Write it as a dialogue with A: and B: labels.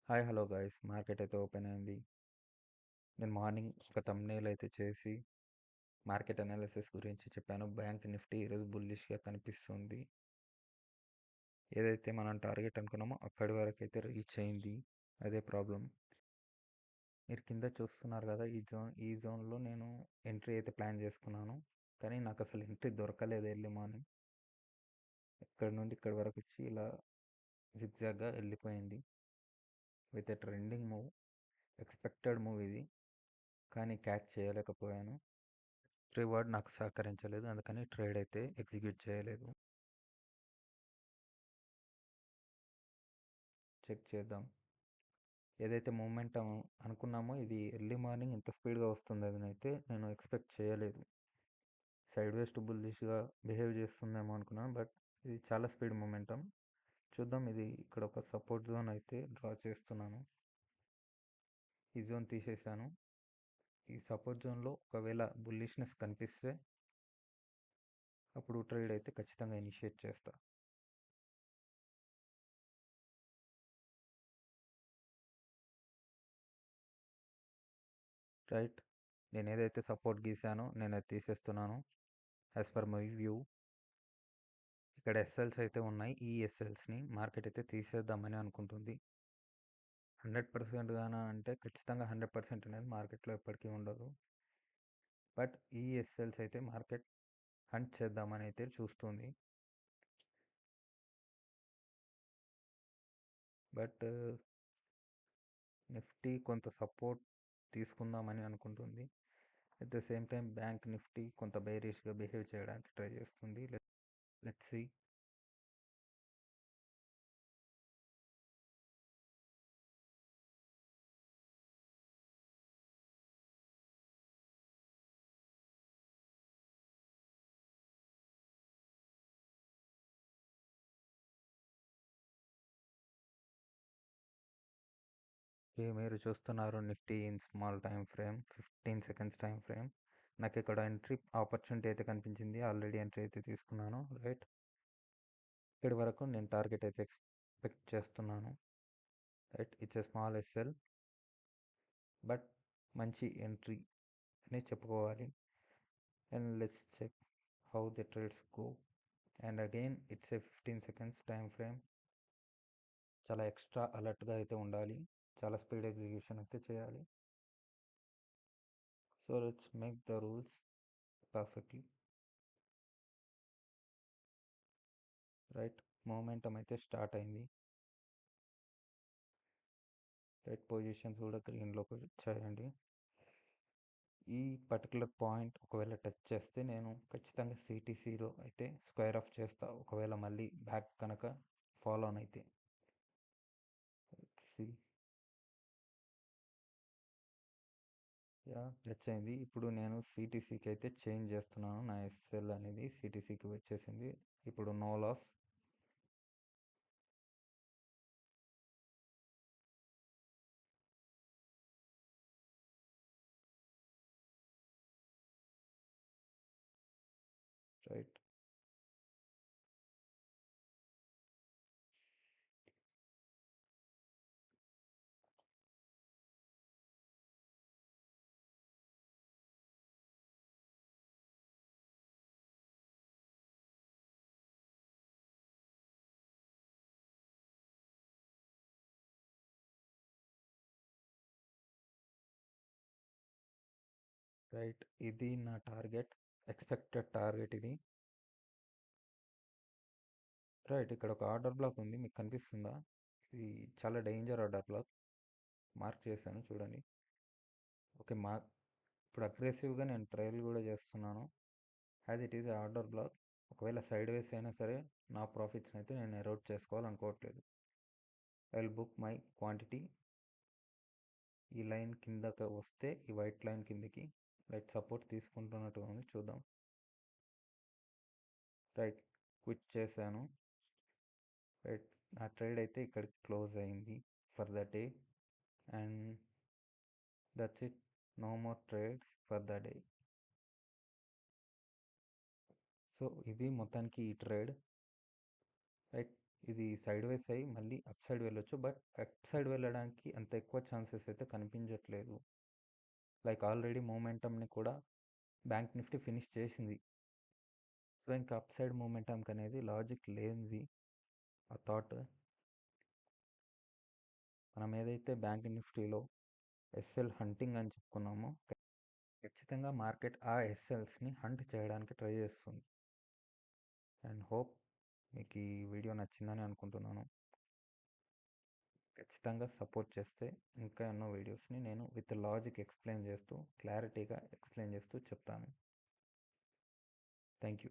A: Hi hello guys, market అయితే open అయింది. నేను మార్నింగ్ ఒక థంబ్నెయిల్ అయితే చేసి మార్కెట్ అనాలిసిస్ గురించి చెప్పాను. బ్యాంక్ నిఫ్టీ ఈరోజు బుల్లిష్గా కనిపిస్తుంది. ఏదైతే మనం టార్గెట్ అనుకున్నామో అక్కడి వరకు అయితే రీచ్ అయింది. అదే ప్రాబ్లం. మీరు కింద చూస్తున్నారు కదా, ఈ జోన్లో నేను ఎంట్రీ అయితే ప్లాన్ చేసుకున్నాను. కానీ నాకు అసలు ఎంట్రీ దొరకలేదు ఎర్లీ మార్నింగ్. ఇక్కడ నుండి ఇక్కడి వరకు వచ్చి ఇలా జిగ్జాగ్గా వెళ్ళిపోయింది with a trending move. Expected move ఇది, కానీ క్యాచ్ చేయలేకపోయాను. రివార్డ్ నాకు సహకరించలేదు, అందుకని ట్రేడ్ అయితే ఎగ్జిక్యూట్ చేయలేదు. చెక్ చేద్దాం. ఏదైతే మూమెంటం అనుకున్నామో ఇది ఎర్లీ మార్నింగ్ ఇంత స్పీడ్గా వస్తుంది అని అయితే నేను ఎక్స్పెక్ట్ చేయలేదు. సైడ్ వేస్ టు బుల్లిష్గా బిహేవ్ చేస్తుందేమో అనుకున్నాను, బట్ ఇది చాలా స్పీడ్ మూమెంటం. చూద్దాం. ఇది ఇక్కడ ఒక సపోర్ట్ జోన్ అయితే డ్రా చేస్తున్నాను. ఈ జోన్ తీసేసాను. ఈ సపోర్ట్ జోన్లో ఒకవేళ బుల్లిష్నెస్ కనిపిస్తే అప్పుడు ట్రేడ్ అయితే ఖచ్చితంగా ఇనిషియేట్ చేస్తా. రైట్, నేను ఏదైతే సపోర్ట్ గీసానో నేను అది తీసేస్తున్నాను. యాజ్ పర్ మై వ్యూ ఇక్కడ ఎస్ఎల్స్ అయితే ఉన్నాయి. ఈ ఎస్ఎల్స్ని మార్కెట్ అయితే తీసేద్దామని అనుకుంటుంది. 100% గానా అంటే ఖచ్చితంగా 100% అనేది మార్కెట్లో ఎప్పటికీ ఉండదు. బట్ ఈ ఎస్ఎల్స్ అయితే మార్కెట్ హంట్ చేద్దామని అయితే చూస్తుంది. బట్ నిఫ్టీ కొంత సపోర్ట్ తీసుకుందామని అనుకుంటుంది. At the same time bank Nifty కొంత బైరిష్గా బిహేవ్ చేయడానికి ట్రై చేస్తుంది. Let's see. మీరు చూస్తున్నారు Nifty in small time frame, 15 seconds time frame. నాకు ఇక్కడ ఎంట్రీ ఆపర్చునిటీ అయితే కనిపించింది. ఆల్రెడీ ఎంట్రీ అయితే తీసుకున్నాను. రైట్, ఇక్కడి వరకు నేను టార్గెట్ అయితే ఎక్స్పెక్ట్ చేస్తున్నాను. Right, it's a small SL, but మంచి ఎంట్రీ అని చెప్పుకోవాలి. And let's check how the trades go. And again it's a 15 seconds time frame. చాలా ఎక్స్ట్రా అలర్ట్గా అయితే ఉండాలి. చాలా స్పీడ్ ఎగ్జిక్యూషన్ అయితే చేయాలి. So let's make the rules perfectly. Right, momentum అయితే స్టార్ట్ అయింది. రైట్, పొజిషన్స్ కూడా గ్రీన్లోకి వచ్చాయండి. ఈ పర్టికులర్ పాయింట్ ఒకవేళ టచ్ చేస్తే నేను ఖచ్చితంగా సిటీసీలో అయితే స్క్వేర్ ఆఫ్ చేస్తా, ఒకవేళ మళ్ళీ బ్యాక్ కనుక ఫాలో ఆన్ అయితే. టచ్ అయింది. ఇప్పుడు నేను సిటీసీకి అయితే చేంజ్ చేస్తున్నాను. నా ఎస్ఎల్ అనేది సిటీసీకి వచ్చేసింది. ఇప్పుడు నో లాస్. రైట్, రైట్, ఇది నా టార్గెట్, ఎక్స్పెక్టెడ్ టార్గెట్ ఇది. రైట్, ఇక్కడ ఒక ఆర్డర్ బ్లాక్ ఉంది, మీకు కనిపిస్తుందా? ఇది చాలా డేంజర్ ఆర్డర్ బ్లాక్. మార్క్ చేశాను చూడండి. ఓకే, ఇప్పుడు అగ్రెసివ్గా నేను ట్రయల్ కూడా చేస్తున్నాను. As it is order block. ఒకవేళ సైడ్ వేస్ అయినా సరే నా ప్రాఫిట్స్ని అయితే నేను ఎరోడ్ చేసుకోవాలనుకోవట్లేదు. I will book my quantity. ఈ లైన్ కిందకి వస్తే, ఈ వైట్ లైన్ కిందకి రైట్ సపోర్ట్ తీసుకుంటున్నట్టుగా ఉంది, చూద్దాం. రైట్, క్విట్ చేశాను. రైట్, నా ట్రేడ్ అయితే ఇక్కడికి క్లోజ్ అయింది for the day. And that's it, no more trades for the day. So ఇది మొత్తానికి ఈ ట్రేడ్. రైట్, ఇది సైడ్ వేస్ అయ్యి మళ్ళీ అప్ సైడ్ వెళ్ళొచ్చు, బట్ అప్ సైడ్ వెళ్ళడానికి అంత ఎక్కువ ఛాన్సెస్ అయితే కనిపించట్లేదు. లైక్ ఆల్రెడీ మూమెంటమ్ని కూడా బ్యాంక్ నిఫ్టీ ఫినిష్ చేసింది. సో ఇంకా అప్ సైడ్ మూమెంటమ్కి అనేది లాజిక్ లేనిది ఆ థాట్. మనం ఏదైతే బ్యాంక్ నిఫ్టీలో ఎస్ఎల్ హంటింగ్ అని చెప్పుకున్నామో, ఖచ్చితంగా మార్కెట్ ఆ ఎస్ఎల్స్ని హంట్ చేయడానికి ట్రై చేస్తుంది. అండ్ హోప్ మీకు ఈ వీడియో నచ్చిందని అనుకుంటున్నాను. ఖచ్చితంగా సపోర్ట్ చేస్తే ఇంకా ఎన్నో వీడియోస్ని నేను విత్ లాజిక్ ఎక్స్ప్లెయిన్ చేస్తూ, క్లారిటీగా ఎక్స్ప్లెయిన్ చేస్తూ చెప్తాను. Thank you.